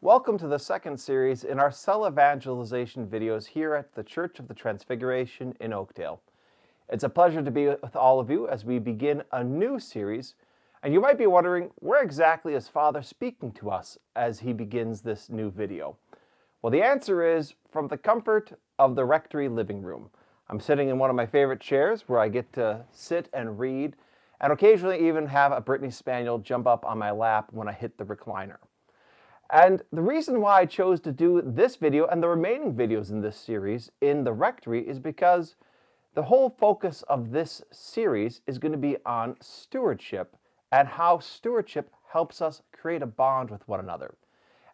Welcome to the second series in our cell evangelization videos here at the Church of the Transfiguration in Oakdale. It's a pleasure to be with all of you as we begin a new series, and you might be wondering, where exactly is Father speaking to us as he begins this new video? Well, the answer is from the comfort of the rectory living room. I'm sitting in one of my favorite chairs where I get to sit and read, and occasionally even have a Brittany Spaniel jump up on my lap when I hit the recliner. And the reason why I chose to do this video and the remaining videos in this series in the rectory is because the whole focus of this series is going to be on stewardship and how stewardship helps us create a bond with one another.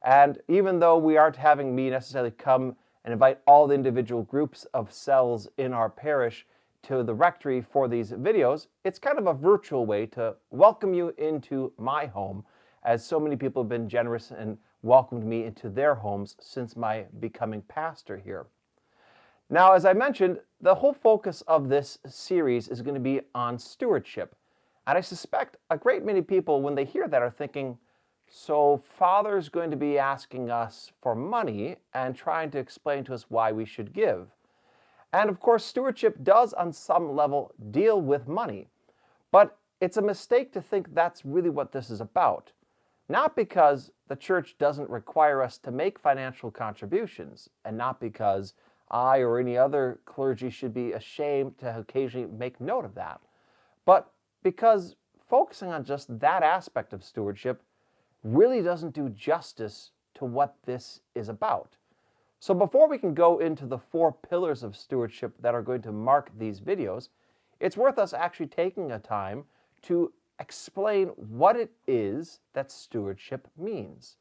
And even though we aren't having me necessarily come and invite all the individual groups of cells in our parish to the rectory for these videos, it's kind of a virtual way to welcome you into my home, as so many people have been generous and welcomed me into their homes since my becoming pastor here. Now, as I mentioned, the whole focus of this series is going to be on stewardship. And I suspect a great many people, when they hear that, are thinking, so Father's going to be asking us for money and trying to explain to us why we should give. And of course, stewardship does on some level deal with money. But it's a mistake to think that's really what this is about. Not because the church doesn't require us to make financial contributions, and not because I or any other clergy should be ashamed to occasionally make note of that, but because focusing on just that aspect of stewardship really doesn't do justice to what this is about. So before we can go into the 4 pillars of stewardship that are going to mark these videos, it's worth us actually taking a time to explain what it is that stewardship means.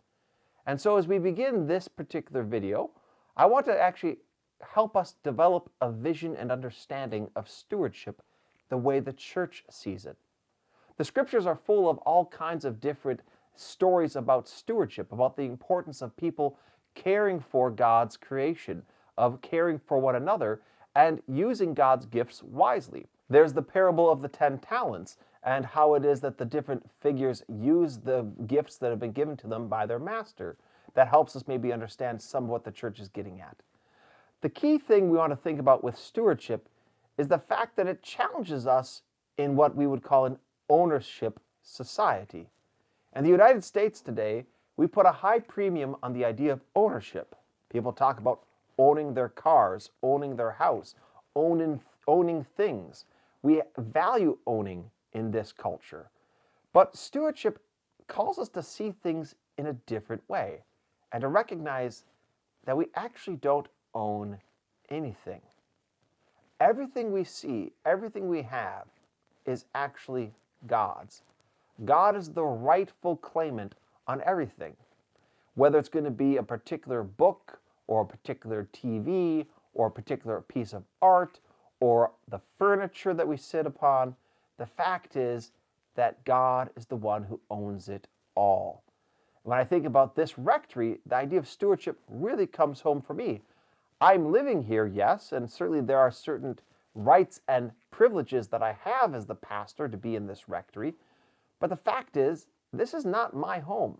And so as we begin this particular video, I want to actually help us develop a vision and understanding of stewardship the way the church sees it. The scriptures are full of all kinds of different stories about stewardship, about the importance of people caring for God's creation, of caring for one another, and using God's gifts wisely. There's the parable of the 10 talents, and how it is that the different figures use the gifts that have been given to them by their master. That helps us maybe understand some of what the church is getting at. The key thing we want to think about with stewardship is the fact that it challenges us in what we would call an ownership society. In the United States today, we put a high premium on the idea of ownership. People talk about owning their cars, owning their house, owning things. We value owning in this culture. But stewardship calls us to see things in a different way and to recognize that we actually don't own anything. Everything we see, everything we have, is actually God's. God is the rightful claimant on everything. Whether it's going to be a particular book or a particular TV or a particular piece of art or the furniture that we sit upon, the fact is that God is the one who owns it all. When I think about this rectory, the idea of stewardship really comes home for me. I'm living here, yes, and certainly there are certain rights and privileges that I have as the pastor to be in this rectory, but the fact is, this is not my home.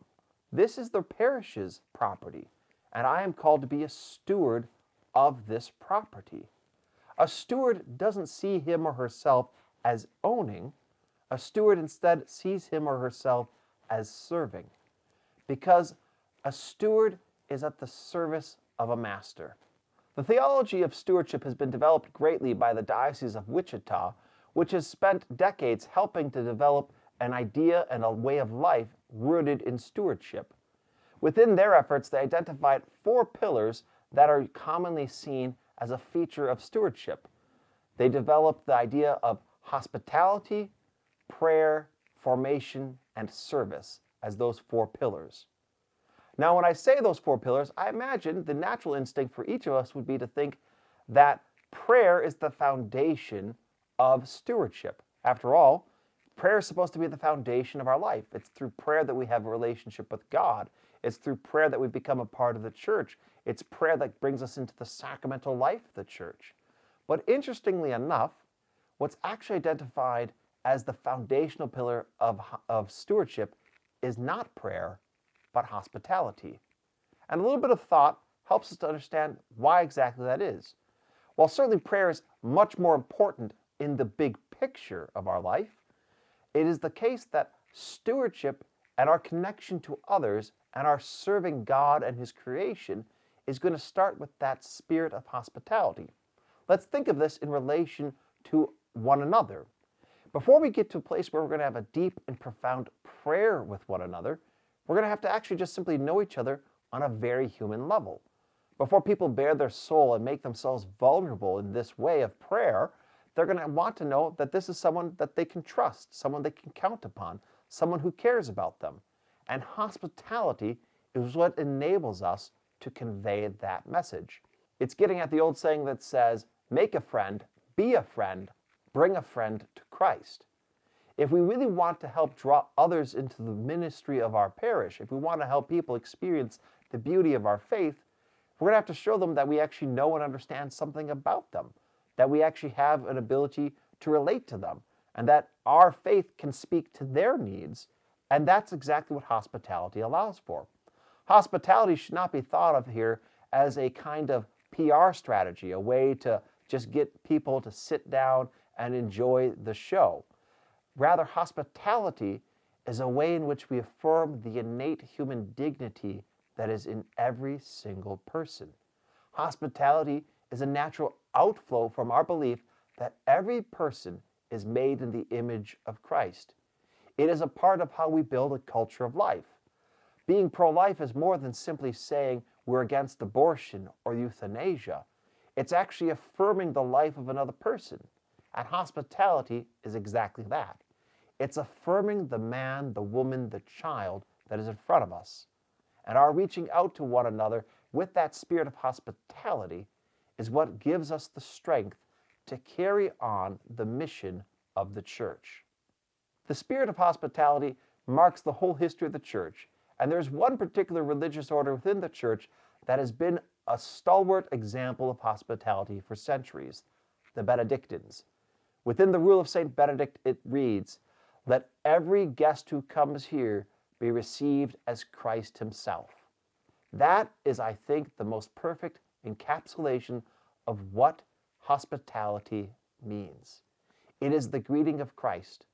This is the parish's property, and I am called to be a steward of this property. A steward doesn't see him or herself as owning. A steward instead sees him or herself as serving, because a steward is at the service of a master. The theology of stewardship has been developed greatly by the Diocese of Wichita, which has spent decades helping to develop an idea and a way of life rooted in stewardship. Within their efforts, they identified 4 pillars that are commonly seen as a feature of stewardship. They developed the idea of hospitality, prayer, formation, and service as those 4 pillars. Now, when I say those 4 pillars, I imagine the natural instinct for each of us would be to think that prayer is the foundation of stewardship. After all, prayer is supposed to be the foundation of our life. It's through prayer that we have a relationship with God. It's through prayer that we become a part of the church. It's prayer that brings us into the sacramental life of the church. But interestingly enough, what's actually identified as the foundational pillar of stewardship is not prayer, but hospitality. And a little bit of thought helps us to understand why exactly that is. While certainly prayer is much more important in the big picture of our life, it is the case that stewardship and our connection to others and our serving God and His creation is going to start with that spirit of hospitality. Let's think of this in relation to one another. Before we get to a place where we're going to have a deep and profound prayer with one another, we're going to have to actually just simply know each other on a very human level. Before people bare their soul and make themselves vulnerable in this way of prayer, they're going to want to know that this is someone that they can trust, someone they can count upon, someone who cares about them. And hospitality is what enables us to convey that message. It's getting at the old saying that says, make a friend, be a friend, bring a friend to Christ. If we really want to help draw others into the ministry of our parish, if we want to help people experience the beauty of our faith, we're going to have to show them that we actually know and understand something about them, that we actually have an ability to relate to them, and that our faith can speak to their needs, and that's exactly what hospitality allows for. Hospitality should not be thought of here as a kind of PR strategy, a way to just get people to sit down and enjoy the show. Rather, hospitality is a way in which we affirm the innate human dignity that is in every single person. Hospitality is a natural outflow from our belief that every person is made in the image of Christ. It is a part of how we build a culture of life. Being pro-life is more than simply saying we're against abortion or euthanasia. It's actually affirming the life of another person. And hospitality is exactly that. It's affirming the man, the woman, the child that is in front of us. And our reaching out to one another with that spirit of hospitality is what gives us the strength to carry on the mission of the church. The spirit of hospitality marks the whole history of the church, and there's one particular religious order within the church that has been a stalwart example of hospitality for centuries, the Benedictines. Within the rule of St. Benedict, it reads, "Let every guest who comes here be received as Christ Himself." That is, I think, the most perfect encapsulation of what hospitality means. It is the greeting of Christ.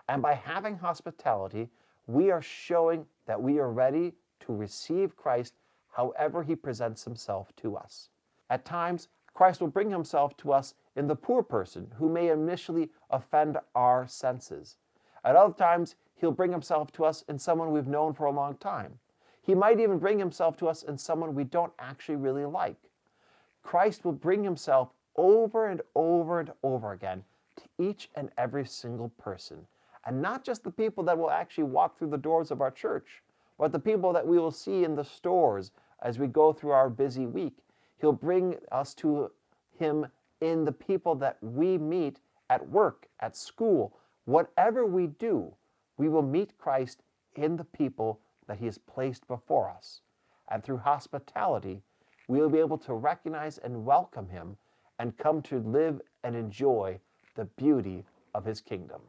And by having hospitality, we are showing that we are ready to receive Christ however He presents Himself to us. At times, Christ will bring Himself to us in the poor person who may initially offend our senses. At other times, He'll bring Himself to us in someone we've known for a long time. He might even bring Himself to us in someone we don't actually really like. Christ will bring Himself over and over and over again to each and every single person. And not just the people that will actually walk through the doors of our church, but the people that we will see in the stores as we go through our busy week. He'll bring us to Him in the people that we meet at work, at school. Whatever we do, we will meet Christ in the people that He has placed before us. And through hospitality, we will be able to recognize and welcome Him and come to live and enjoy the beauty of His kingdom.